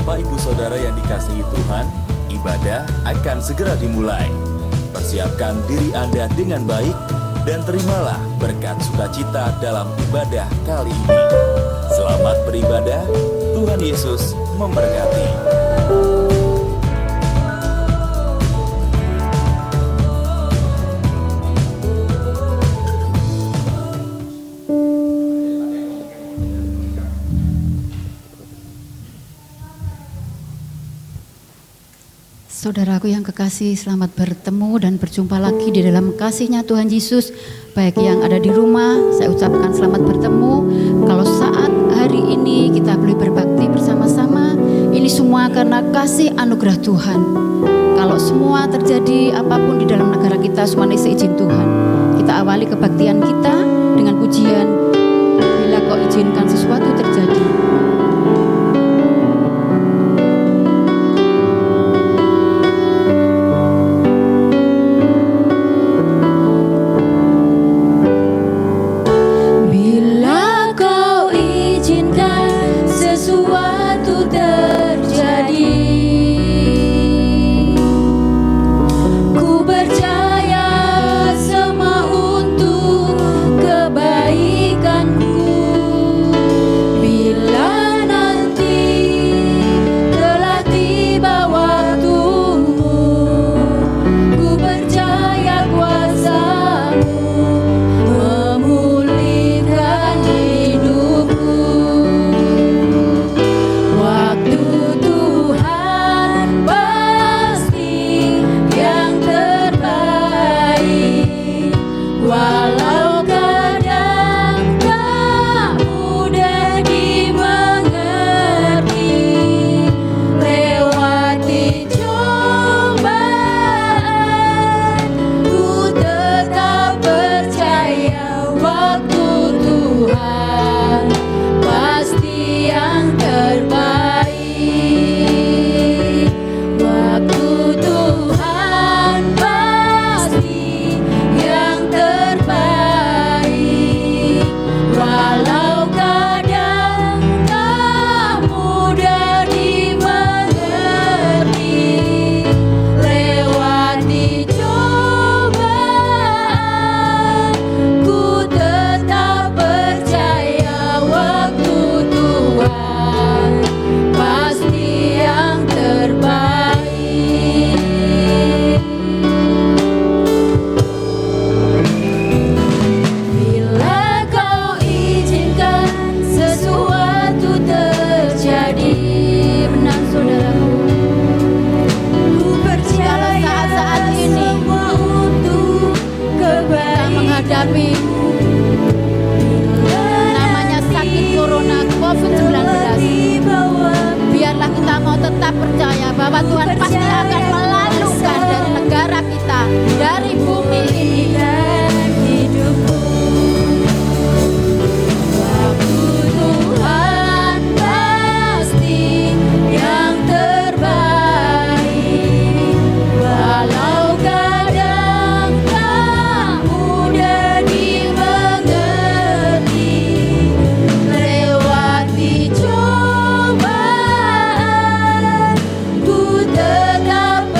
Bapak Ibu Saudara yang dikasihi Tuhan, ibadah akan segera dimulai. Persiapkan diri Anda dengan baik dan terimalah berkat sukacita dalam ibadah kali ini. Selamat beribadah, Tuhan Yesus memberkati. Saudaraku yang kekasih, selamat bertemu dan berjumpa lagi di dalam kasih-Nya Tuhan Yesus. Baik yang ada di rumah, saya ucapkan selamat bertemu. Kalau saat hari ini kita boleh berbakti bersama-sama, ini semua karena kasih anugerah Tuhan. Kalau semua terjadi apapun di dalam negara kita, semuanya seizin Tuhan. Kita awali kebaktian kita dengan pujian, bila Kau izinkan sesuatu terjadi. Namanya sakit corona COVID-19. Biarlah kita mau tetap percaya bahwa Tuhan pasti akan melalukan dari negara kita, dari bumi ini. Tetap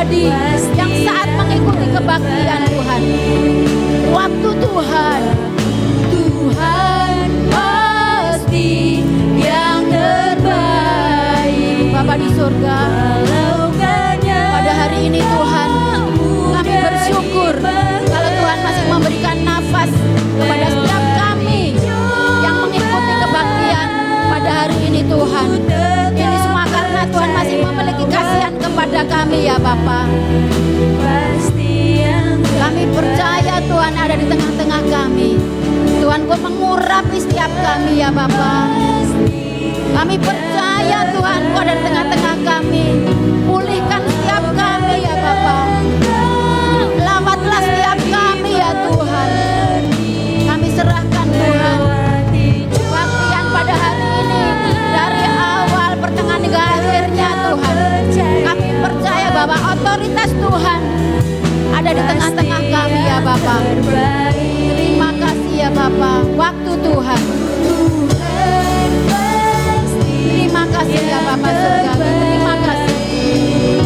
pribadi yang saat mengikuti kebaktian Tuhan. Waktu Tuhan pasti yang terbaik. Bapa di surga, pada hari ini Tuhan, kami bersyukur kalau Tuhan masih memberikan nafas kepada setiap kami yang mengikuti kebaktian pada hari ini Tuhan. Ini semua karena Tuhan masih memiliki kasihan kepada kami ya Bapa. Kami percaya Tuhan ada di tengah-tengah kami. Tuhan Kau mengurapi setiap kami ya Bapa. Kami percaya Tuhan Kau ada di tengah-tengah kami. Pulihkan setiap kami ya Bapa. Lawatlah setiap kami ya Tuhan. Kami serahkan Tuhan kebaktian pada hari ini, dari awal pertengahan hingga akhirnya Tuhan. Kami percaya bahwa otoritas Tuhan ada di tengah-tengah kami ya Bapa. Terima kasih ya Bapa. Waktu Tuhan. Terima kasih ya Bapa surgawi. Terima kasih.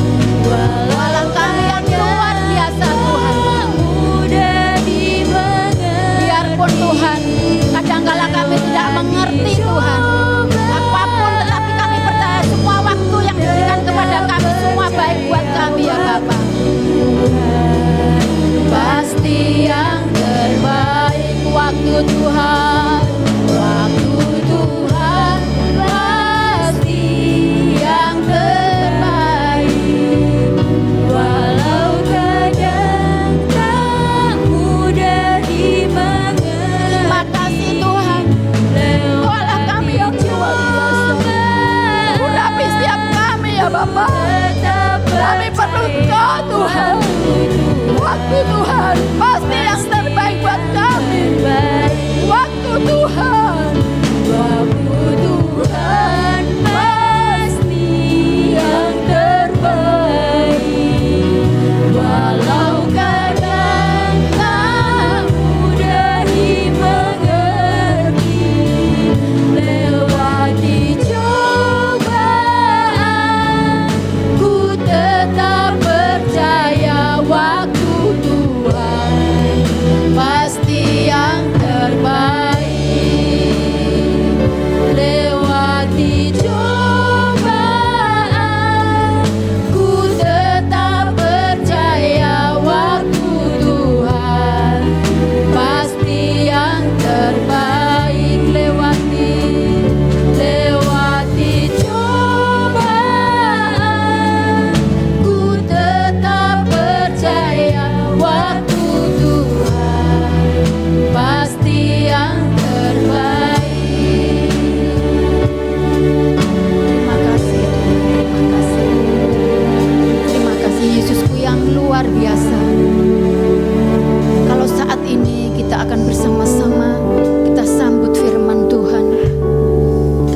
Walau kami yang luar biasa Tuhan. Biarpun Tuhan kadangkala kami tidak mengerti Tuhan apapun, tetapi kami percaya semua waktu yang diberikan kepada kami semua baik buat kami ya Bapa. Pasti yang terbaik waktu Tuhan. Waktu Tuhan pasti yang terbaik. Walau kadang tak mudah dimengerti. Terima kasih Tuhan. Walau kami yang luar biasa. Urapi setiap kami ya Bapa. Kami perlu Kau Tuhan. Waktu Tuhan pasti yang terbaik buat kami. Waktu Tuhan. Waktu Tuhan pasti yang terbaik. Walau kadang tak mudah dimengerti. Lewati cobaan, ku tetap percaya waktu Tuhan pasti yang terbaik. Lewati cobaan, ku tetap percaya waktu Tuhan pasti yang terbaik. Lewati cobaan, ku tetap percaya waktu Tuhan pasti yang terbaik. Terima kasih Tuhan, terima kasih. Terima kasih Yesusku yang luar biasa. Kalau saat ini kita akan bersama-sama kita sambut firman Tuhan.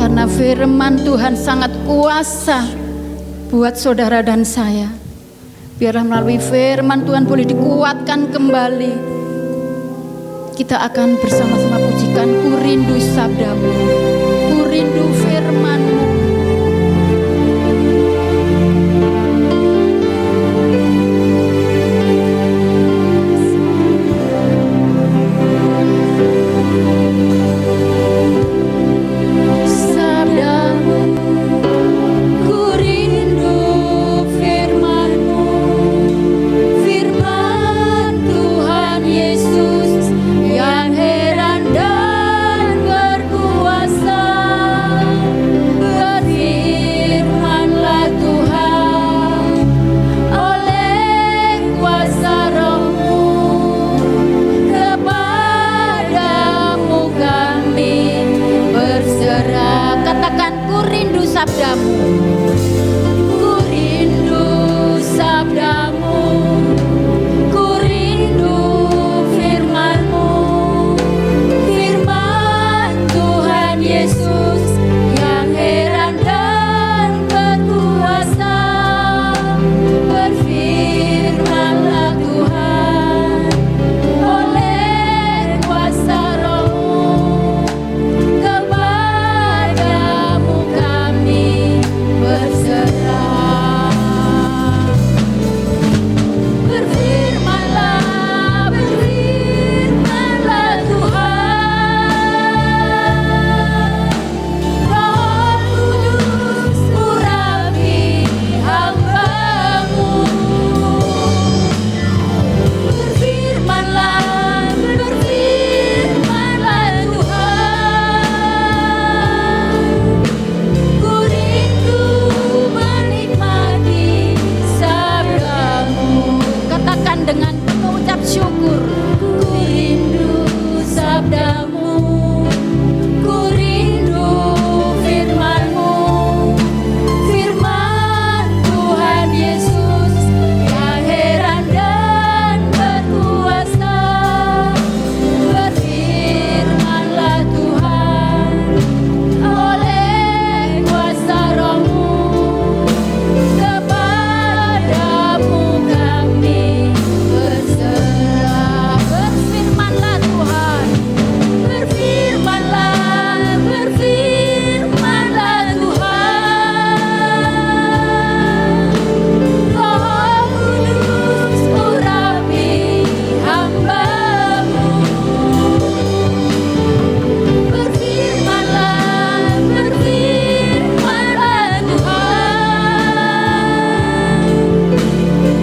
Karena firman Tuhan sangat kuasa buat saudara dan saya. Biarlah melalui firman Tuhan boleh dikuatkan kembali. Kita akan bersama-sama pujikan Ku rindu sabdamu, ku rindu firman-Mu. Sabdamu, ku rindu firman-Mu. Firman Tuhan Yesus yang heran dan berkuasa. dengan penuh ucap syukur. Ku rindu sabdamu, ku rindu firman-Mu, firman Tuhan Yesus yang heran dan berkuasa. Berfirmanlah Tuhan oleh kuasa Roh-Mu, kepadamu kami berserah. Berfirmanlah Tuhan, berfirmanlah, berfirmanlah Tuhan. Roh Kudus urapi hamba-Mu. Berfirmanlah, berfirmanlah Tuhan.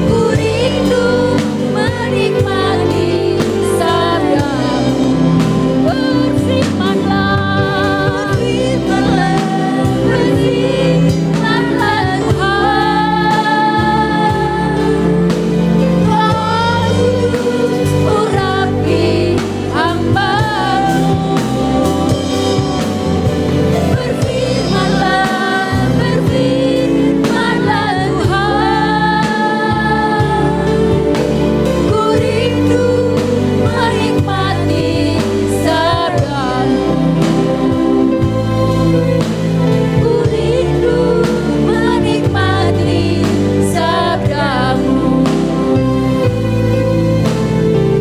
Ku rindu menikmati sabda-Mu. Berfirmanlah, berfirmanlah, berfirmanlah Tuhan. Roh Kudus urapi hamba-Mu. Berfirmanlah, berfirmanlah Tuhan. Ku rindu menikmati sabda-Mu. Ku rindu menikmati sabda-Mu.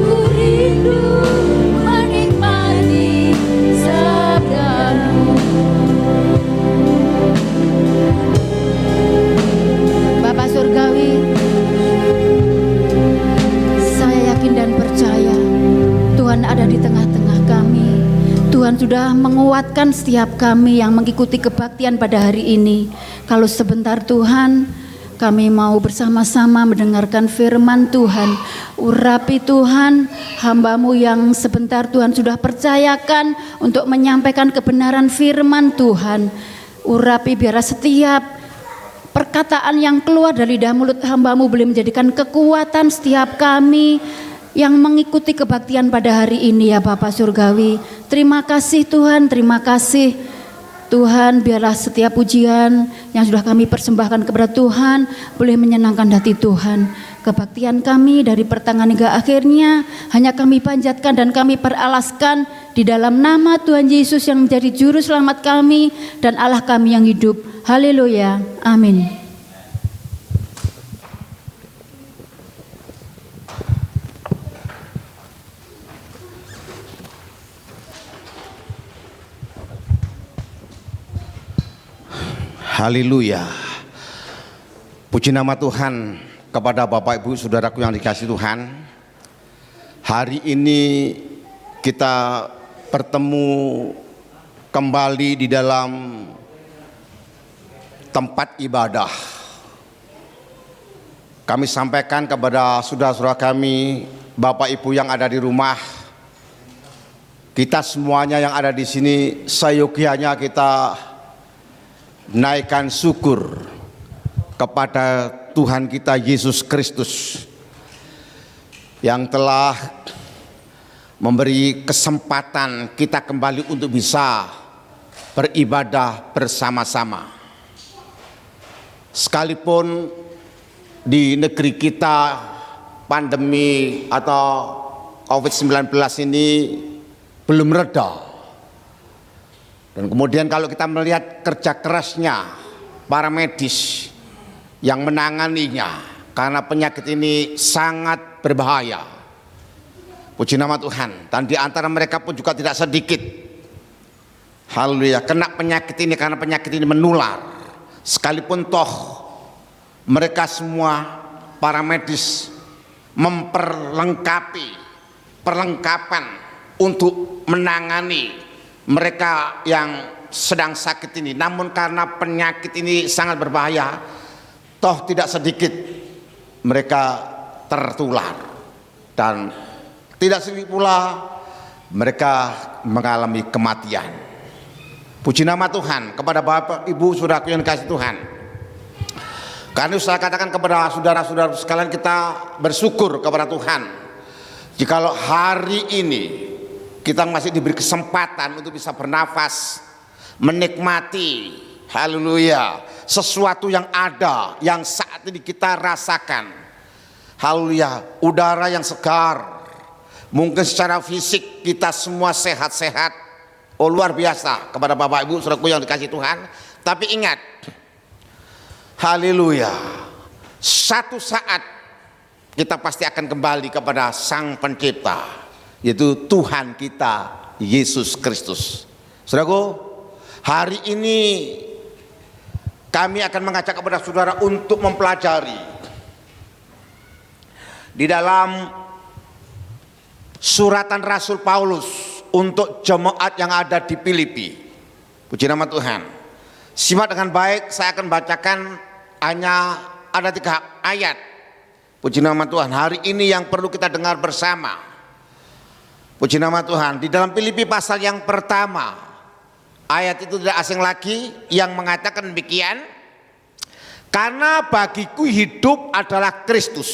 Ku rindu menikmati sabda-Mu. Bapak Surgawi, saya yakin dan percaya Tuhan ada di tengah-tengah kami. Tuhan sudah menguatkan setiap kami yang mengikuti kebaktian pada hari ini. Kalau sebentar Tuhan, kami mau bersama-sama mendengarkan firman Tuhan. Urapi Tuhan hamba-Mu yang sebentar Tuhan sudah percayakan untuk menyampaikan kebenaran firman Tuhan. Urapi biar setiap perkataan yang keluar dari lidah mulut hamba-Mu boleh menjadikan kekuatan setiap kami yang mengikuti kebaktian pada hari ini ya Bapak Surgawi. Terima kasih Tuhan, terima kasih Tuhan. Biarlah setiap pujian yang sudah kami persembahkan kepada Tuhan boleh menyenangkan hati Tuhan. Kebaktian kami dari pertengahan hingga akhirnya hanya kami panjatkan dan kami peralaskan di dalam nama Tuhan Yesus yang menjadi juru selamat kami dan Allah kami yang hidup. Haleluya, amin. Haleluya. Puji nama Tuhan kepada Bapak Ibu Saudaraku yang dikasihi Tuhan. Hari ini kita bertemu kembali di dalam tempat ibadah. Kami sampaikan kepada saudara-saudara kami, Bapak Ibu yang ada di rumah, kita semuanya yang ada di sini seyogianya kita naikkan syukur kepada Tuhan kita Yesus Kristus yang telah memberi kesempatan kita kembali untuk bisa beribadah bersama-sama. Sekalipun di negeri kita pandemi atau COVID-19 ini belum reda. Dan kemudian kalau kita melihat kerja kerasnya para medis yang menanganinya, karena penyakit ini sangat berbahaya. Puji nama Tuhan. Dan di antara mereka pun juga tidak sedikit, haleluya, kena penyakit ini karena penyakit ini menular. Sekalipun toh mereka semua para medis memperlengkapi perlengkapan untuk menangani mereka yang sedang sakit ini, namun karena penyakit ini sangat berbahaya, toh tidak sedikit mereka tertular dan tidak sedikit pula mereka mengalami kematian. Puji nama Tuhan kepada Bapak Ibu Saudaraku yang dikasihi Tuhan. Karena saya katakan kepada saudara-saudara sekalian, kita bersyukur kepada Tuhan jikalau hari ini kita masih diberi kesempatan untuk bisa bernafas, menikmati, haleluya, sesuatu yang ada, yang saat ini kita rasakan. Haleluya, udara yang segar. Mungkin secara fisik kita semua sehat-sehat. Oh, luar biasa kepada Bapak Ibu saudaraku yang dikasihi Tuhan. Tapi ingat, haleluya, satu saat kita pasti akan kembali kepada Sang Pencipta, yaitu Tuhan kita Yesus Kristus. Saudaraku, hari ini kami akan mengajak kepada saudara untuk mempelajari di dalam suratan Rasul Paulus untuk jemaat yang ada di Filipi. Puji nama Tuhan. Simak dengan baik, saya akan bacakan hanya ada 3 ayat. Puji nama Tuhan, hari ini yang perlu kita dengar bersama. Puji nama Tuhan. Di dalam Filipi pasal yang pertama, ayat itu tidak asing lagi, yang mengatakan demikian: karena bagiku hidup adalah Kristus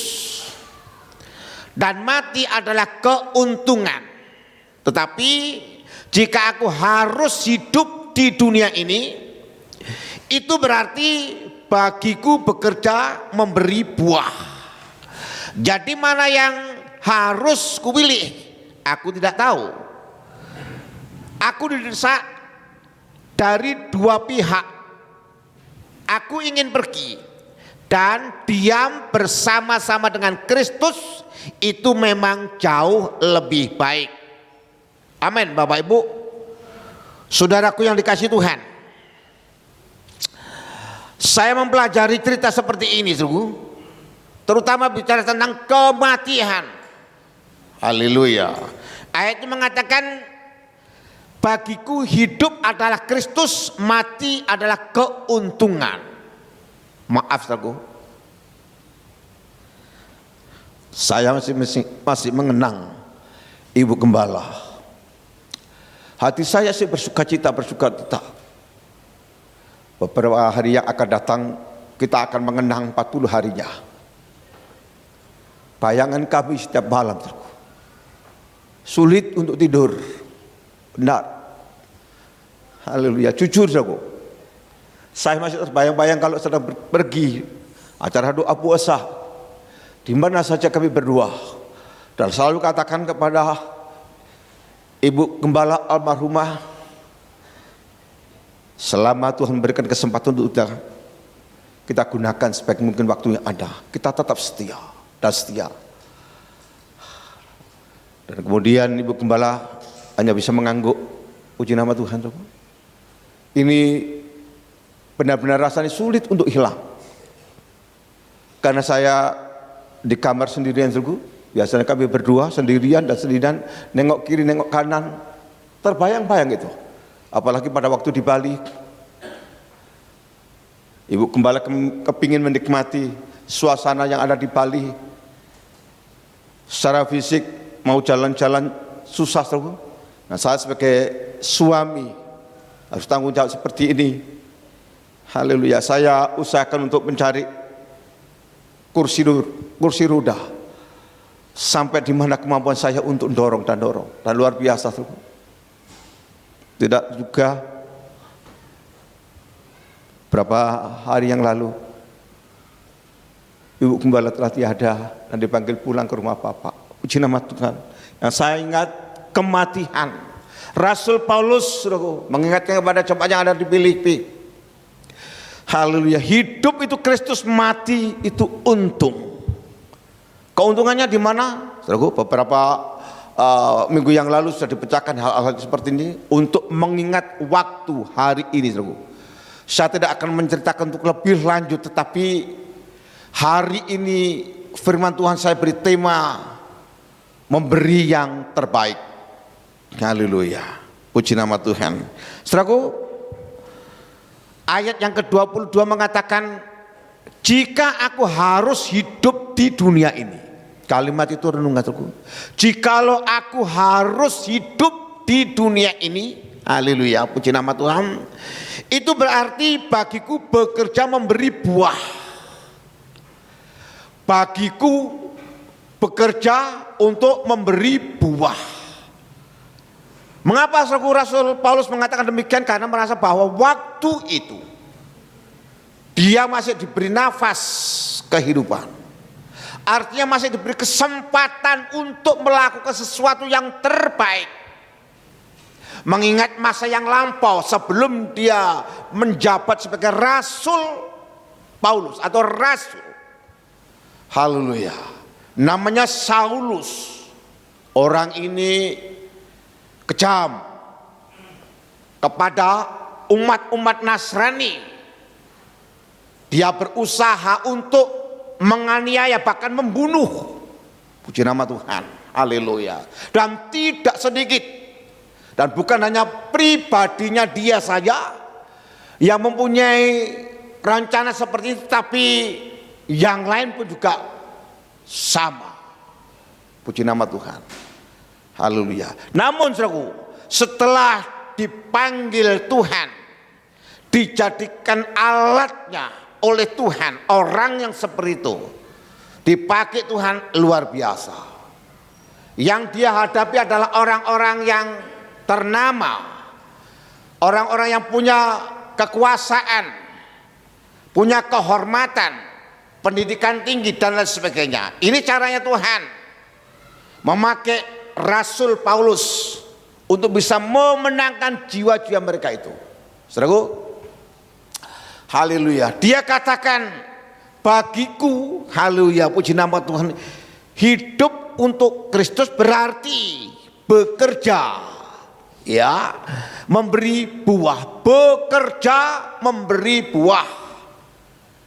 dan mati adalah keuntungan. Tetapi jika aku harus hidup di dunia ini, itu berarti bagiku bekerja memberi buah. Jadi mana yang harus kupilih? Aku tidak tahu. Aku didesak dari 2 pihak. Aku ingin pergi dan diam bersama-sama dengan Kristus, itu memang jauh lebih baik. Amin, Bapak Ibu, saudaraku yang dikasihi Tuhan. Saya mempelajari cerita seperti ini, sungguh, terutama bicara tentang kematian. Haleluya. Ayat itu mengatakan, bagiku hidup adalah Kristus, mati adalah keuntungan. Maaf, saudaraku, saya masih mengenang Ibu Gembala. Hati saya sih bersuka cita. Beberapa hari yang akan datang kita akan mengenang 40 harinya. Bayangan kami setiap malam, sulit untuk tidur. Benar. Haleluya. Jujur, saudaraku, saya masih terbayang-bayang kalau sedang pergi acara doa puasa, di mana saja kami berdua, dan selalu katakan kepada Ibu Gembala almarhumah, selama Tuhan memberikan kesempatan untuk kita gunakan sebaik mungkin waktu yang ada, kita tetap setia dan setia. Dan kemudian Ibu Gembala hanya bisa mengangguk. Puji nama Tuhan. Ini benar-benar rasanya sulit untuk hilang. Karena saya di kamar sendirian, biasanya kami berdua sendirian nengok kiri nengok kanan, terbayang-bayang itu. Apalagi pada waktu di Bali, Ibu Gembala kepingin menikmati suasana yang ada di Bali. Secara fisik mau jalan-jalan susah, saudara. Nah, saya sebagai suami harus tanggung jawab seperti ini. Haleluya. Saya usahakan untuk mencari kursi roda sampai di mana kemampuan saya untuk dorong. Dan luar biasa, saudara. Tidak juga berapa hari yang lalu Ibu Gembala telah tiada dan dipanggil pulang ke rumah Bapak. Puji nama Tuhan. Yang saya ingat kematian Rasul Paulus, saudaraku, mengingatkan kepada jemaat yang ada di Filipi. Haleluya. Hidup itu Kristus, mati itu untung. Keuntungannya di mana? Saudaraku, beberapa minggu yang lalu sudah dipecahkan hal-hal seperti ini untuk mengingat waktu hari ini, saudaraku. Saya tidak akan menceritakan untuk lebih lanjut, tetapi hari ini firman Tuhan saya beri tema memberi yang terbaik. Haleluya. Puji nama Tuhan. Saudaraku, ayat yang ke-22 mengatakan, jika aku harus hidup di dunia ini. Kalimat itu renungan, saudaraku. Jikalau aku harus hidup di dunia ini, haleluya, puji nama Tuhan, itu berarti bagiku bekerja memberi buah. bagiku bekerja untuk memberi buah. Mengapa Rasul Paulus mengatakan demikian? Karena merasa bahwa waktu itu dia masih diberi nafas kehidupan. Artinya masih diberi kesempatan untuk melakukan sesuatu yang terbaik. Mengingat masa yang lampau sebelum dia menjabat sebagai Rasul Paulus atau Rasul. Haleluya. Namanya Saulus. Orang ini kejam kepada umat-umat Nasrani. Dia berusaha untuk menganiaya bahkan membunuh. Puji nama Tuhan. Haleluya. Dan tidak sedikit. Dan bukan hanya pribadinya dia saja yang mempunyai rencana seperti itu, tapi yang lain pun juga sama. Puji nama Tuhan. Haleluya. Namun saudaraku, setelah dipanggil Tuhan, dijadikan alatnya oleh Tuhan, orang yang seperti itu dipakai Tuhan luar biasa. Yang dia hadapi adalah orang-orang yang ternama, orang-orang yang punya kekuasaan, punya kehormatan, pendidikan tinggi dan lain sebagainya. Ini caranya Tuhan memakai Rasul Paulus untuk bisa memenangkan jiwa-jiwa mereka itu. Saudaraku, haleluya. Dia katakan, bagiku, haleluya, puji nama Tuhan, hidup untuk Kristus berarti bekerja, ya, memberi buah, bekerja memberi buah,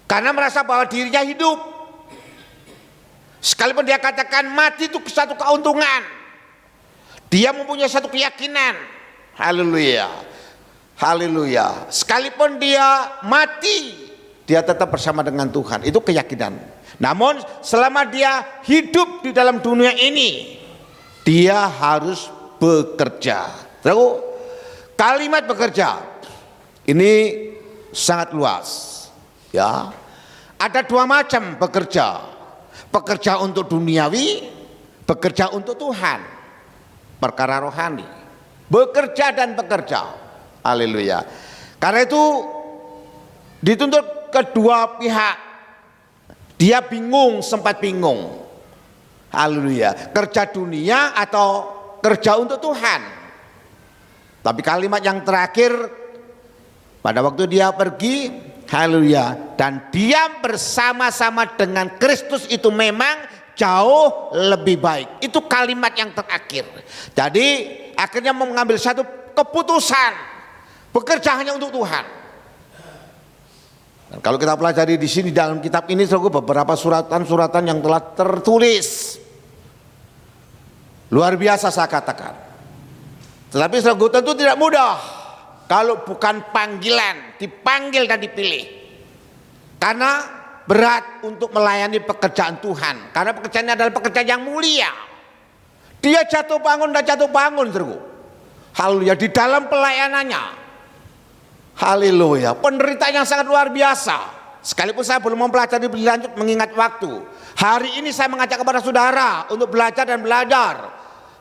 karena merasa bahwa dirinya hidup. Sekalipun dia katakan mati itu satu keuntungan, dia mempunyai satu keyakinan, haleluya, haleluya. Sekalipun dia mati, dia tetap bersama dengan Tuhan, itu keyakinan. Namun selama dia hidup di dalam dunia ini, dia harus bekerja. Tahu, kalimat bekerja ini sangat luas, ya. Ada dua macam bekerja. Bekerja untuk duniawi, bekerja untuk Tuhan, perkara rohani. Bekerja dan bekerja. Haleluya. Karena itu dituntut kedua pihak. Dia bingung, sempat bingung. Haleluya. Kerja dunia atau kerja untuk Tuhan. Tapi kalimat yang terakhir, pada waktu dia pergi, haleluya, dan diam bersama-sama dengan Kristus itu memang jauh lebih baik. Itu kalimat yang terakhir. Jadi akhirnya mengambil satu keputusan, bekerja hanya untuk Tuhan. Dan kalau kita pelajari di sini dalam kitab ini, beberapa suratan-suratan yang telah tertulis, luar biasa saya katakan. Tetapi tentu tidak mudah kalau bukan panggilan, dipanggil dan dipilih. Karena berat untuk melayani pekerjaan Tuhan. Karena pekerjaannya adalah pekerjaan yang mulia. Dia jatuh bangun dan jatuh bangun, saudaraku. Haleluya, di dalam pelayanannya. Haleluya, penderitaan yang sangat luar biasa. Sekalipun saya belum mempelajari lebih lanjut mengingat waktu. Hari ini saya mengajak kepada saudara untuk belajar dan belajar.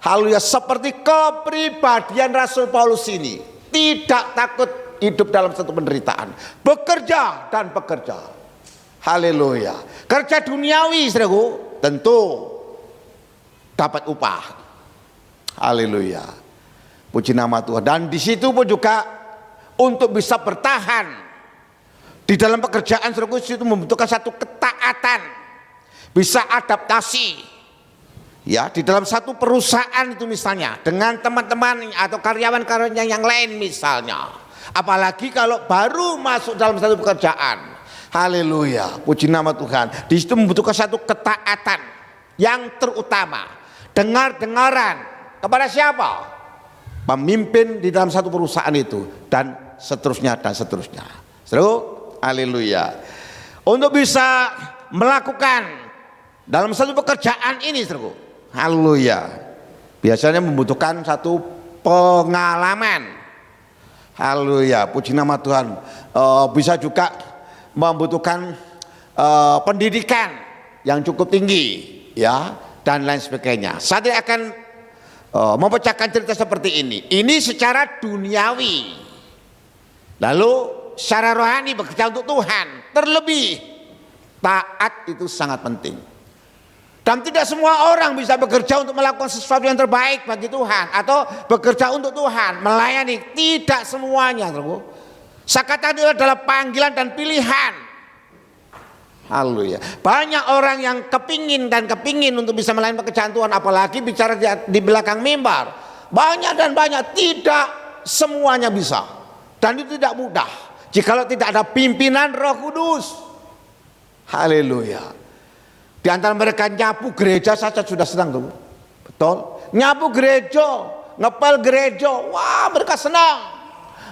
Haleluya, seperti kepribadian Rasul Paulus ini. Tidak takut hidup dalam satu penderitaan. Bekerja dan bekerja. Haleluya. Kerja duniawi, saudaraku, tentu dapat upah. Haleluya. Puji nama Tuhan. Dan di situ pun juga untuk bisa bertahan di dalam pekerjaan, saudaraku, itu membutuhkan satu ketaatan, bisa adaptasi, ya, di dalam satu perusahaan itu misalnya dengan teman-teman atau karyawan-karyawan yang lain misalnya. Apalagi kalau baru masuk dalam satu pekerjaan. Haleluya, puji nama Tuhan. Di situ membutuhkan satu ketaatan yang terutama. Dengar-dengaran kepada siapa? Pemimpin di dalam satu perusahaan itu, dan seterusnya dan seterusnya. Saudara, haleluya. Untuk bisa melakukan dalam satu pekerjaan ini, saudara, haleluya, biasanya membutuhkan satu pengalaman. Haleluya, puji nama Tuhan. Bisa juga membutuhkan pendidikan, yang cukup tinggi, ya, dan lain sebagainya. Saya tidak akan memecahkan cerita seperti ini. Ini secara duniawi. Lalu secara rohani bekerja untuk Tuhan. Terlebih taat itu sangat penting. Dan tidak semua orang bisa bekerja untuk melakukan sesuatu yang terbaik bagi Tuhan, atau bekerja untuk Tuhan, melayani. Tidak semuanya, saudaraku. Saya katakan itu adalah panggilan dan pilihan. Haleluya. Banyak orang yang kepingin untuk bisa melayani pekerjaan Tuhan, apalagi bicara di belakang mimbar. Banyak dan banyak, tidak semuanya bisa. Dan itu tidak mudah jikalau tidak ada pimpinan Roh Kudus. Haleluya. Di antara mereka nyapu gereja saja sudah senang tuh. Betul? Nyapu gereja, ngepel gereja, wah mereka senang.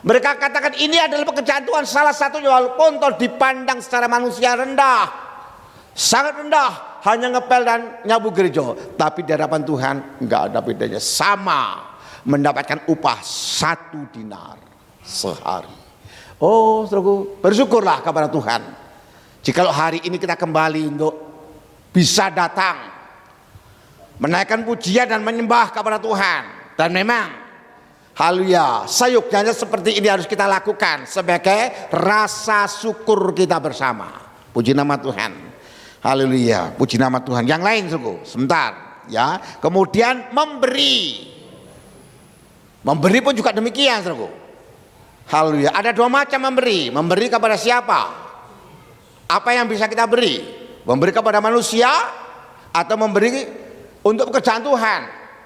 Mereka katakan ini adalah pekerjaan Tuhan, salah satunya, walaupun toh dipandang secara manusia rendah, sangat rendah, hanya ngepel dan nyapu gereja. Tapi di hadapan Tuhan enggak ada bedanya, sama mendapatkan upah 1 dinar sehari. Oh, saudaraku, bersyukurlah kepada Tuhan jikalau hari ini kita kembali untuk bisa datang menaikkan pujian dan menyembah kepada Tuhan. Dan memang haleluya, sayuknya seperti ini harus kita lakukan sebagai rasa syukur kita bersama. Puji nama Tuhan. Haleluya, puji nama Tuhan. Yang lain suku, sebentar ya. Kemudian memberi. Memberi pun juga demikian, suku. Haleluya, ada 2 macam memberi. Memberi kepada siapa? Apa yang bisa kita beri? Memberi kepada manusia atau memberi untuk pekerjaan Tuhan.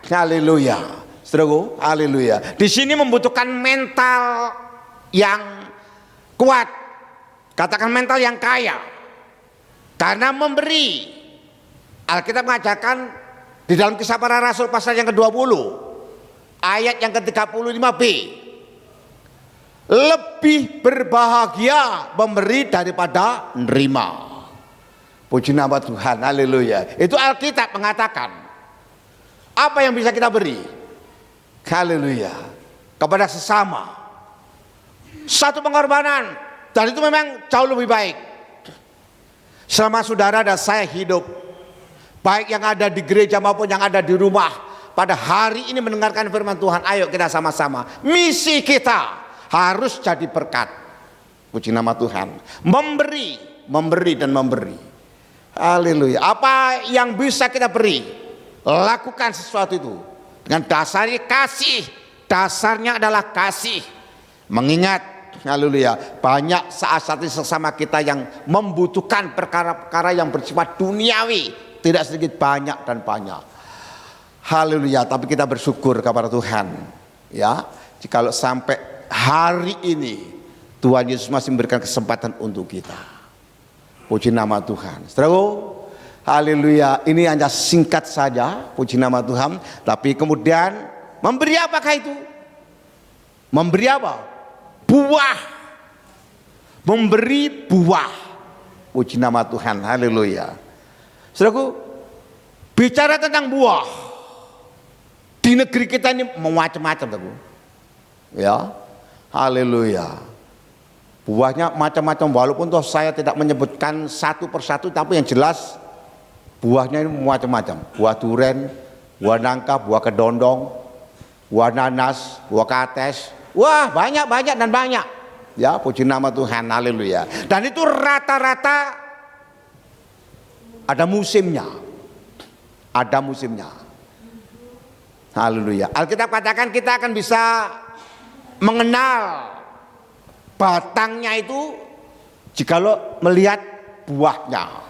Haleluya. Saudaraku, haleluya. Di sini membutuhkan mental yang kuat. Katakan mental yang kaya. Karena memberi. Alkitab mengajarkan di dalam Kisah Para Rasul pasal yang ke-20, ayat yang ke-35b. Lebih berbahagia memberi daripada menerima. Puji nama Tuhan, haleluya. Itu Alkitab mengatakan. Apa yang bisa kita beri? Haleluya. Kepada sesama. Satu pengorbanan. Dan itu memang jauh lebih baik. Selama saudara dan saya hidup, baik yang ada di gereja maupun yang ada di rumah, pada hari ini mendengarkan firman Tuhan, ayo kita sama-sama. Misi kita harus jadi berkat. Puji nama Tuhan. Memberi dan memberi. Haleluya. Apa yang bisa kita beri? Lakukan sesuatu itu dengan dasarnya kasih. Dasarnya adalah kasih. Mengingat, haleluya, banyak saat-saat sesama kita yang membutuhkan perkara-perkara yang bersifat duniawi, tidak sedikit, banyak dan banyak. Haleluya. Tapi kita bersyukur kepada Tuhan, ya, jikalau sampai hari ini Tuhan Yesus masih memberikan kesempatan untuk kita. Puji nama Tuhan. Saudaraku, haleluya. Ini hanya singkat saja, puji nama Tuhan. Tapi kemudian memberi apakah itu? Memberi apa? Buah. Memberi buah. Puji nama Tuhan, haleluya. Saudaraku, bicara tentang buah, di negeri kita ini macam-macam, saudaraku. Ya, haleluya. Buahnya macam-macam, walaupun toh saya tidak menyebutkan satu persatu, tapi yang jelas buahnya ini macam-macam. Buah duren, buah nangka, buah kedondong, buah nanas, buah kates. Wah, banyak dan banyak. Ya, puji nama Tuhan, haleluya. Dan itu rata-rata ada musimnya. Ada musimnya. Haleluya. Alkitab katakan kita akan bisa mengenal batangnya itu jikalau melihat buahnya.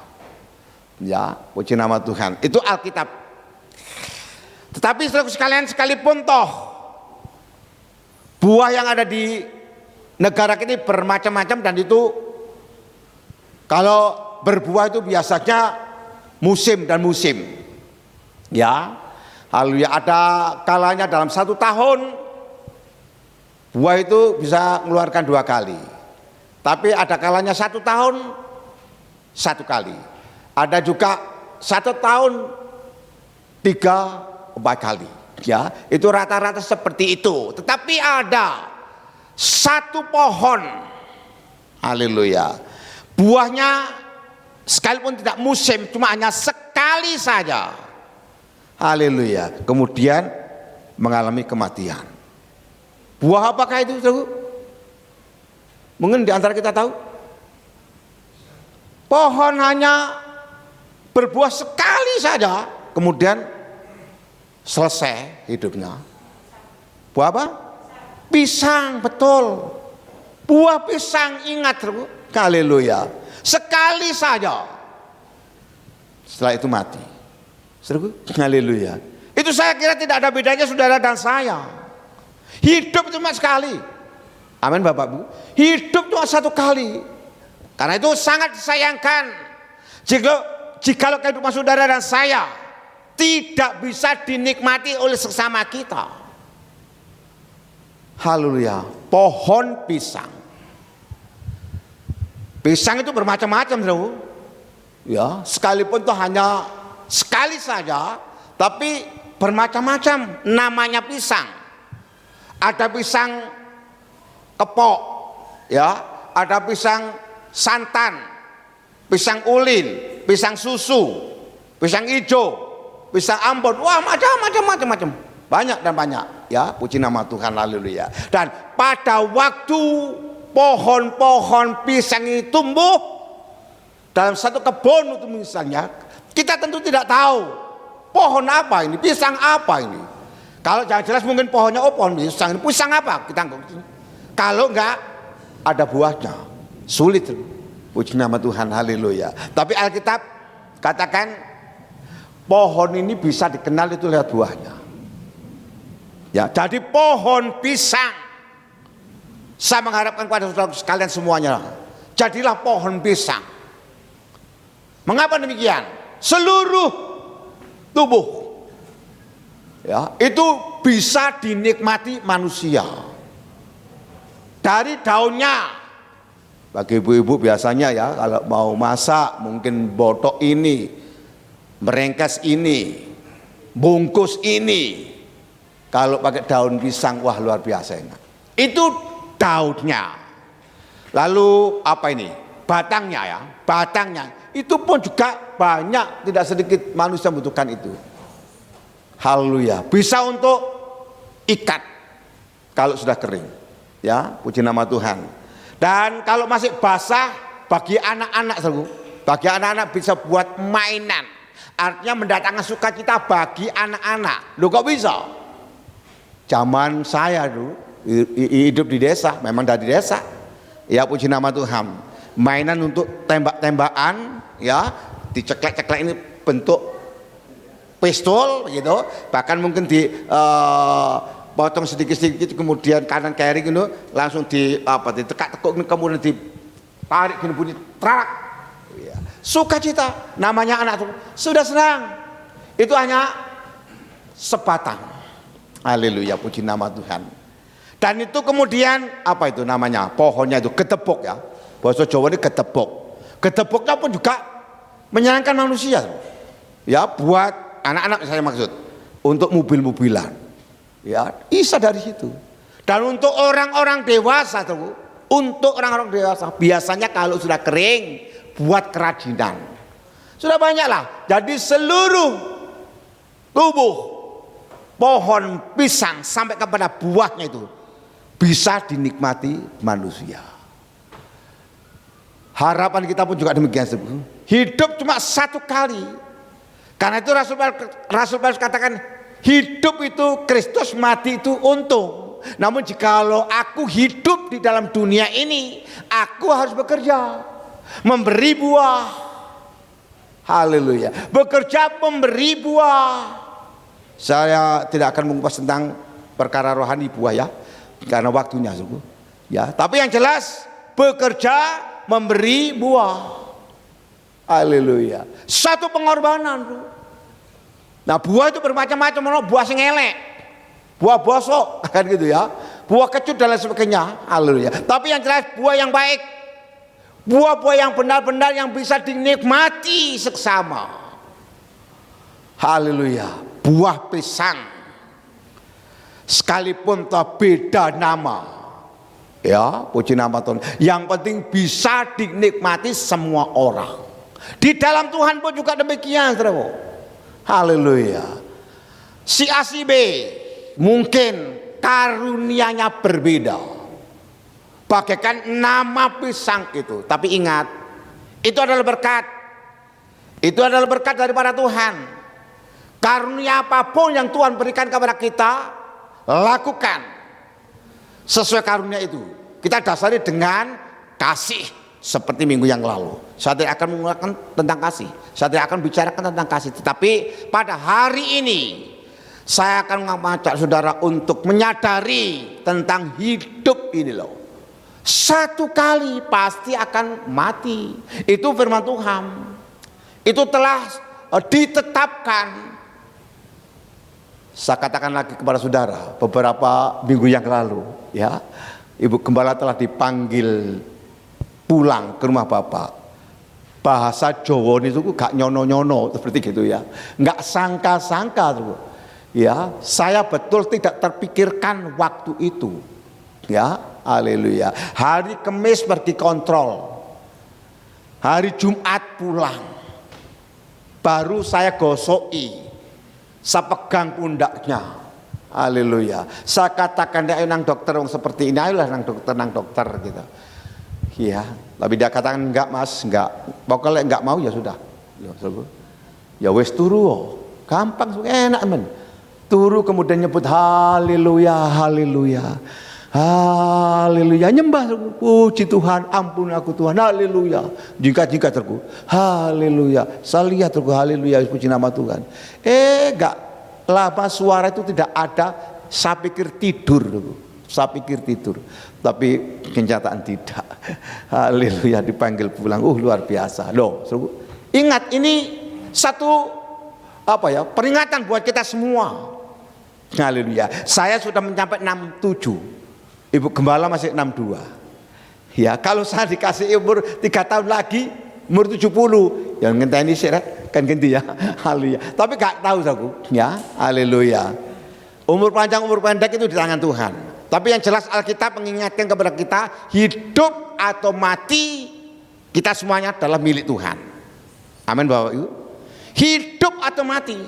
Ya, puji nama Tuhan. Itu Alkitab. Tetapi saudara sekalian, sekalipun toh buah yang ada di negara kita bermacam-macam, dan itu kalau berbuah itu biasanya musim dan musim. Ya, haleluya. Ada kalanya dalam 1 tahun buah itu bisa mengeluarkan 2 kali. Tapi ada kalanya 1 tahun 1 kali. Ada juga 1 tahun 3-4 kali. Ya, itu rata-rata seperti itu. Tetapi ada 1 pohon, haleluya, buahnya Sekalipun tidak musim, cuma hanya sekali saja. Haleluya. Kemudian mengalami kematian. Buah apakah itu, saudara? Mungkin di antara kita tahu. Pohon hanya berbuah sekali saja, kemudian selesai hidupnya. Buah apa? Pisang, betul. Buah pisang, ingat, haleluya. Sekali saja. Setelah itu mati. Haleluya. Itu saya kira tidak ada bedanya saudara dan saya. Hidup cuma sekali. Amin Bapak Bu. Hidup cuma satu kali. Karena itu sangat disayangkan jika kehidupan saudara dan saya tidak bisa dinikmati oleh sesama kita. Haleluya. Pohon pisang. Pisang itu bermacam-macam, saudara. Ya, sekalipun itu hanya sekali saja, tapi bermacam-macam namanya pisang. Ada pisang kepok, ya, ada pisang santan, pisang ulin, pisang susu, pisang hijau, pisang Ambon. Wah, macam-macam. Banyak dan banyak, ya. Puji nama Tuhan, haleluya. Dan pada waktu pohon-pohon pisang ini tumbuh dalam satu kebun itu misalnya, kita tentu tidak tahu pohon apa ini, pisang apa ini. Kalau jangan jelas mungkin pohonnya pohon pisang. Pisang apa? Kita kalau enggak ada buahnya, sulit. Puji nama Tuhan, haleluya. Tapi Alkitab katakan pohon ini bisa dikenal itu lewat buahnya. Ya, jadi pohon pisang. Saya mengharapkan kepada saudara sekalian semuanya, jadilah pohon pisang. Mengapa demikian? Seluruh tubuh, ya, itu bisa dinikmati manusia. Dari daunnya, bagi ibu-ibu biasanya ya, kalau mau masak mungkin botok ini, merengkes ini, bungkus ini. Kalau pakai daun pisang, wah luar biasa enak. Itu daunnya. Lalu apa ini? Batangnya, ya, batangnya. Itu pun juga banyak, tidak sedikit manusia membutuhkan itu. Haleluya. Bisa untuk ikat kalau sudah kering. Ya, puji nama Tuhan. Dan kalau masih basah, bagi anak-anak, bagi anak-anak bisa buat mainan. Artinya mendatangkan sukacita bagi anak-anak. Loh, kok bisa? Zaman saya dulu hidup di desa, memang dari desa. Ya, puji nama Tuhan. Mainan untuk tembak-tembakan, ya, diceklek-ceklek ini bentuk pistol gitu, bahkan mungkin di potong sedikit-sedikit, kemudian kanan kiri gitu, langsung ditekuk, kemudian ditarik gini, bunyi trak. Ya. Sukacita, namanya anak itu sudah senang. Itu hanya sebatang. Haleluya, puji nama Tuhan. Dan itu kemudian apa itu namanya? Pohonnya itu gedebok, ya. Bahasa Jawa ini gedebok. Gedeboknya pun juga menyenangkan manusia. Ya, buat anak-anak saya maksud, untuk mobil-mobilan. Ya, bisa dari situ. Dan untuk orang-orang dewasa tuh, untuk orang-orang dewasa biasanya kalau sudah kering buat kerajinan. Sudah banyak lah. Jadi seluruh tubuh pohon pisang sampai kepada buahnya itu bisa dinikmati manusia. Harapan kita pun juga demikian. Hidup cuma satu kali. Karena itu Rasul Paulus katakan, hidup itu Kristus, mati itu untung. Namun jikalau aku hidup di dalam dunia ini, aku harus bekerja, memberi buah. Haleluya. Bekerja memberi buah. Saya tidak akan mengupas tentang perkara rohani buah, ya, karena waktunya sungguh. Ya, tapi yang jelas bekerja memberi buah. Haleluya. Satu pengorbanan. Nah, buah itu bermacam-macam, buah sing elek, buah bosok, kan gitu ya. Buah kecut dan lain sebagainya. Haleluya. Tapi yang jelas buah yang baik. Buah-buah yang benar-benar yang bisa dinikmati seksama. Haleluya. Buah pisang. Sekalipun tak beda nama. Ya, puji nama Tuhan. Yang penting bisa dinikmati semua orang. Di dalam Tuhan pun juga demikian, saudara. Haleluya. Si A si B mungkin karunianya berbeda, bagaikan nama pisang itu. Tapi ingat, itu adalah berkat. Itu adalah berkat daripada Tuhan. Karunia apapun yang Tuhan berikan kepada kita, lakukan sesuai karunia itu. Kita dasari dengan kasih. Seperti minggu yang lalu, saya tidak akan menggunakan tentang kasih, saya tidak akan bicarakan tentang kasih. Tetapi pada hari ini saya akan mengajak saudara untuk menyadari tentang hidup ini loh. Satu kali pasti akan mati. Itu firman Tuhan. Itu telah ditetapkan. Saya katakan lagi kepada saudara, beberapa minggu yang lalu, ya, Ibu Gembala telah dipanggil pulang ke rumah Bapak. Bahasa Jawa itu gak nyono-nyono seperti gitu ya, gak sangka-sangka tuh. Ya, saya betul tidak terpikirkan waktu itu. Ya, haleluya. Hari Kamis pergi kontrol, hari Jumat pulang. Baru saya gosoki, saya pegang pundaknya. Haleluya. Saya katakan dia nang dokter seperti ini, ayolah nang dokter gitu. Iya, tapi dia katakan enggak mas, enggak. Pokoknya enggak mau ya sudah. Ya wes turu, gampang, enak men. Turu kemudian nyebut haleluya, haleluya, haleluya, nyembah, puji Tuhan, ampun aku Tuhan, haleluya. Jika terku, haleluya, saya lihat terku, haleluya, puji nama Tuhan. Enggak lama suara itu tidak ada, saya pikir tidur. Saya pikir tidur, tapi kenyataan tidak. Haleluya, dipanggil pulang. Luar biasa. Loh, ingat ini satu peringatan buat kita semua. Haleluya. Saya sudah mencapai 67. Ibu Gembala masih 62. Ya, kalau saya dikasih umur 3 tahun lagi, umur 70, yang ngenteni sih kan ganti ya. Haleluya. Tapi gak tahu aku, ya. Haleluya. Umur panjang umur pendek itu di tangan Tuhan. Tapi yang jelas Alkitab mengingatkan kepada kita, hidup atau mati kita semuanya adalah milik Tuhan. Amin Bapak Ibu. Hidup atau mati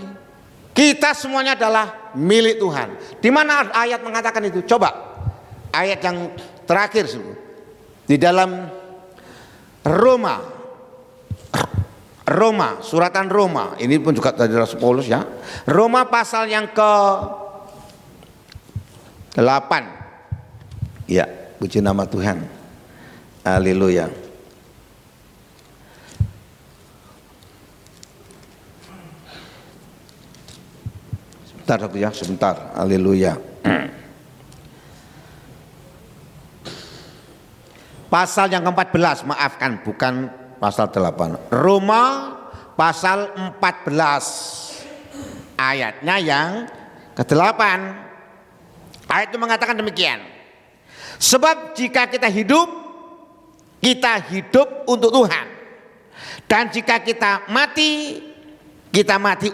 kita semuanya adalah milik Tuhan. Di mana ayat mengatakan itu? Coba ayat yang terakhir di dalam Roma, suratan Roma. Ini pun juga dari Rasul Paulus ya. Roma pasal yang ke 8. Ya, puji nama Tuhan. Haleluya. Sebentar aku ya, sebentar. Haleluya. Pasal yang ke-14, maafkan, bukan pasal 8. Roma pasal 14. Ayatnya yang ke-8. Ayat itu mengatakan demikian. Sebab jika kita hidup untuk Tuhan. Dan jika kita mati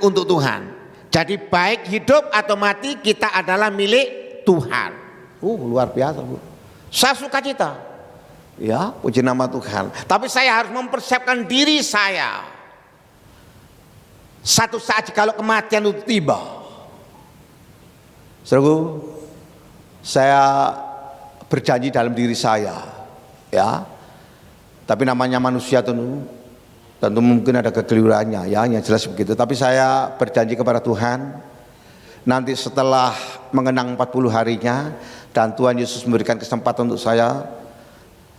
untuk Tuhan. Jadi baik hidup atau mati kita adalah milik Tuhan. Luar biasa Bu. Saya suka cita. Ya, puji nama Tuhan. Tapi saya harus mempersiapkan diri saya. Satu saat kalau kematian itu tiba. Saudaraku, saya berjanji dalam diri saya, ya. Tapi namanya manusia tentu mungkin ada kekeliruannya, ya, yang jelas begitu. Tapi saya berjanji kepada Tuhan, nanti setelah mengenang 40 harinya dan Tuhan Yesus memberikan kesempatan untuk saya,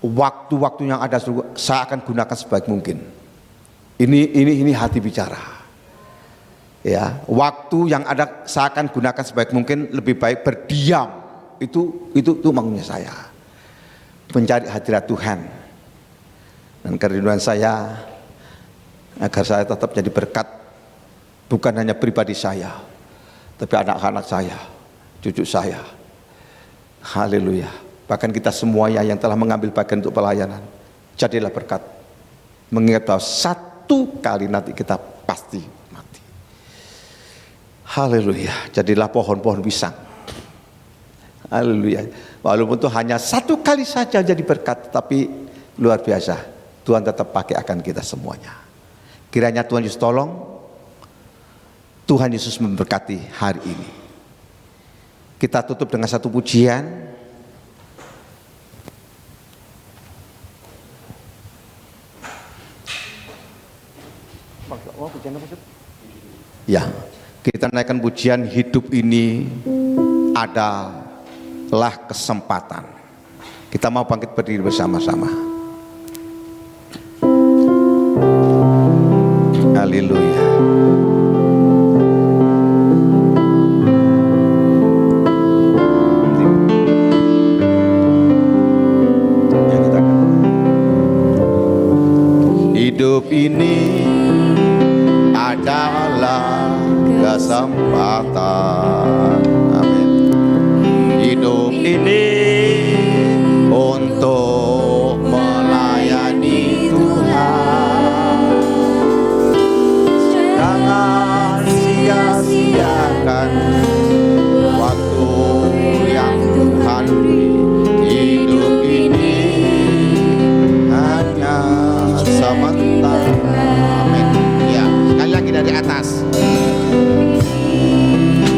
waktu-waktu yang ada saya akan gunakan sebaik mungkin. Ini hati bicara. Ya, waktu yang ada saya akan gunakan sebaik mungkin, lebih baik berdiam. Itu maunya saya. Mencari hadirat Tuhan. Dan kerinduan saya agar saya tetap jadi berkat, bukan hanya pribadi saya, tapi anak-anak saya, cucu saya. Haleluya. Bahkan kita semuanya yang telah mengambil bagian untuk pelayanan, jadilah berkat. Mengingat bahwa satu kali nanti kita pasti mati. Haleluya. Jadilah pohon-pohon pisang. Haleluya. Walaupun itu hanya satu kali saja jadi berkat, tapi luar biasa. Tuhan tetap pakai akan kita semuanya. Kiranya Tuhan Yesus tolong, Tuhan Yesus memberkati hari ini. Kita tutup dengan satu pujian. Ya, kita naikkan pujian hidup ini adalah kesempatan. Kita mau bangkit berdiri bersama-sama. Haleluya. Hidup ini adalah kesempatan. Amin. Hidup ini untuk melayani Tuhan. Jangan sia-siakan waktu yang Tuhan beri. Hidup ini hanya sementara. Amin. Ya, sekali lagi dari atas.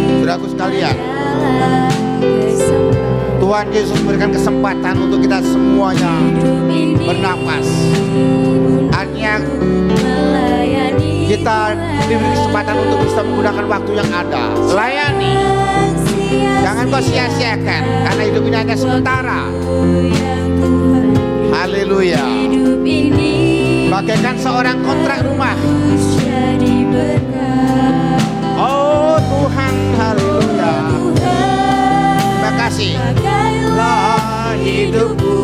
Saudaraku sekalian, Tuhan Yesus memberikan kesempatan untuk kita semuanya bernapas. Artinya kita diberi kesempatan untuk bisa menggunakan waktu yang ada. Layani, jangan kau sia-siakan, karena hidup ini hanya sementara. Haleluya. Bagaikan seorang kontrak rumah. Oh Tuhan, haleluya. Terima kasih. Lah hidupku.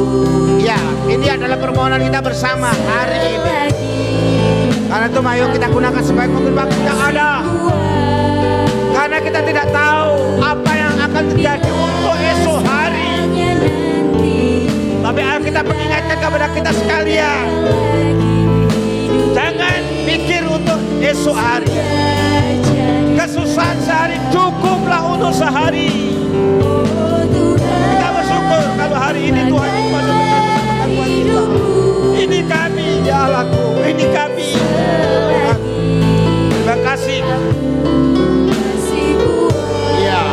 Ya, ini adalah permohonan kita bersama hari ini. Karena itu ayo kita gunakan sebaik mungkin waktu yang ada. Karena kita tidak tahu apa yang akan terjadi untuk esok hari. Tapi ayo kita mengingatkan kepada kita sekalian, jangan pikir untuk esok hari. Kesusahan sehari cukuplah untuk sehari. Kita bersyukur kalau hari ini Tuhan masih mengaturkan buat kita. Ini kami ya Allahku, ini kami. Terima kasih. Ya,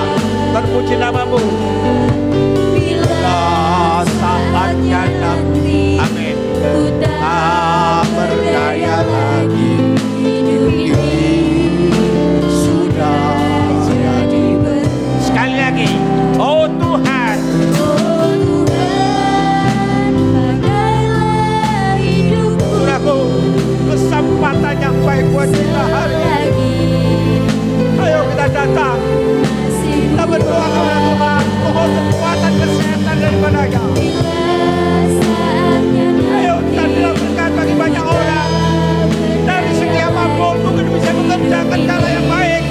terpuji namamu. Bila saatnya nanti, amin, tak berdaya lagi. Sekali lagi, oh Tuhan, Saudaraku, kesempatan yang baik buat kita hari ini. Ayo kita datang, kita berdoa kepada Tuhan, mohon kekuatan kesehatan daripada-Nya. Ayo kita berkat bagi banyak orang. Dari segi apapun, mungkin bisa mengerjakan cara yang baik.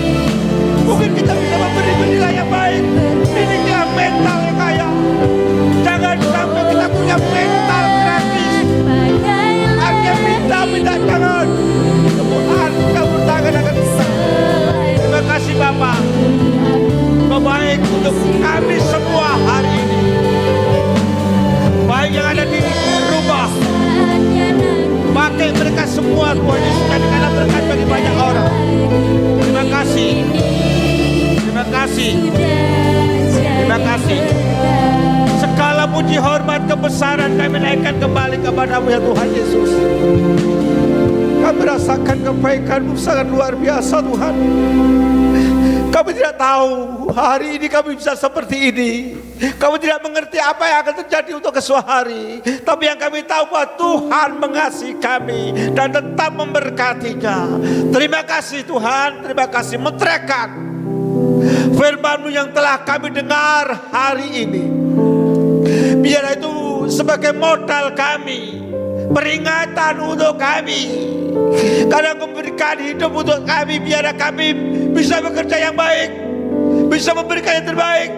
Mungkin kita bisa memberi nilai yang baik. Ini dia mental yang kaya. Jangan sampai kita punya mental gratis. Artinya minta jangan. Tuhan kamu tangan akan kita. Terima kasih Bapa. Baik untuk kami semua hari ini. Baik yang ada di rumah. Pakai mereka semua Tuhan Yesus. Karena berkat bagi banyak orang. Terima kasih. Terima kasih. Terima kasih. Segala puji hormat kebesaran kami naikkan kembali kepada-Mu ya Tuhan Yesus. Kami rasakan kebaikan-Mu sangat luar biasa Tuhan. Kami tidak tahu hari ini kami bisa seperti ini. Kami tidak mengerti apa yang akan terjadi untuk esok hari. Tapi yang kami tahu bahwa Tuhan mengasihi kami dan tetap memberkatinya. Terima kasih Tuhan. Terima kasih menterakan firman-Mu yang telah kami dengar hari ini. Biar itu sebagai modal kami, peringatan untuk kami. Karena memberikan hidup untuk kami, biar kami bisa bekerja yang baik, bisa memberikan yang terbaik,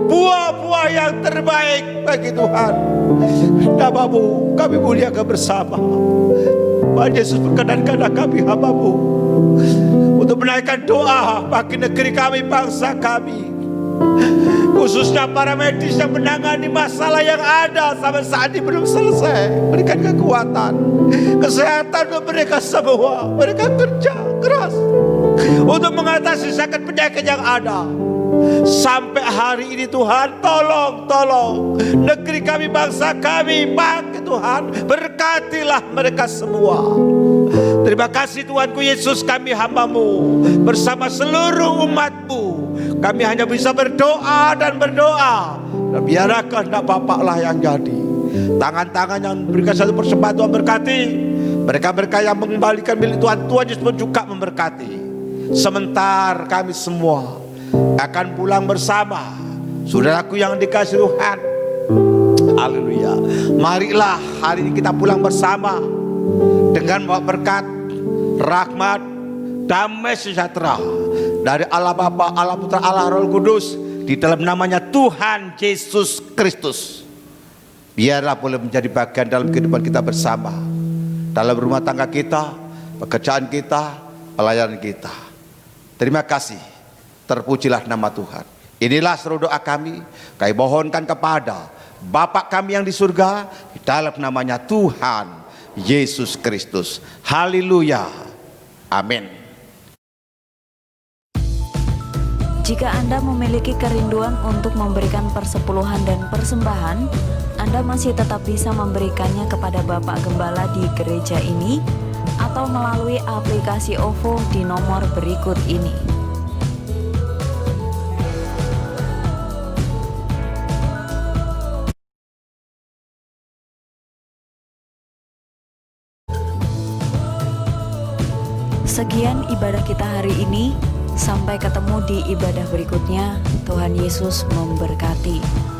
buah-buah yang terbaik bagi Tuhan. Nama-Mu kami muliakan bersama. Tuhan Yesus perkenankanlah kami hamba-Mu untuk menaikkan doa bagi negeri kami, bangsa kami. khususnya para medis yang menangani masalah yang ada sampai saat ini belum selesai. Berikan kekuatan, kesehatan untuk mereka semua. Mereka kerja keras untuk mengatasi sakit penyakit yang ada. Sampai hari ini Tuhan, tolong negeri kami, bangsa kami, pakai Tuhan, berkatilah mereka semua. Terima kasih Tuhanku Yesus, kami hamba-Mu bersama seluruh umat-Mu. Kami hanya bisa berdoa dan berdoa, dan biarkan kehendak Bapa lah yang jadi. Tangan-tangan yang memberikan satu persembahan Tuhan berkati. Mereka-mereka yang mengembalikan milik Tuhan, Tuhan Yesus pun juga memberkati. Sementara kami semua akan pulang bersama. Saudaraku yang dikasihi Tuhan, haleluya, marilah hari ini kita pulang bersama dengan bawa berkat, rahmat, damai sejahtera dari Allah Bapa, Allah Putra, Allah Roh Kudus, di dalam namanya Tuhan Yesus Kristus. Biarlah boleh menjadi bagian dalam kehidupan kita bersama, dalam rumah tangga kita, pekerjaan kita, pelayanan kita. Terima kasih, terpujilah nama Tuhan. Inilah seluruh doa kami mohonkan kepada Bapa kami yang di surga, di dalam namanya Tuhan Yesus Kristus. Haleluya, amin. Jika Anda memiliki kerinduan untuk memberikan persepuluhan dan persembahan, Anda masih tetap bisa memberikannya kepada Bapak Gembala di gereja ini atau melalui aplikasi OVO di nomor berikut ini. Sekian ibadah kita hari ini. Sampai ketemu di ibadah berikutnya. Tuhan Yesus memberkati.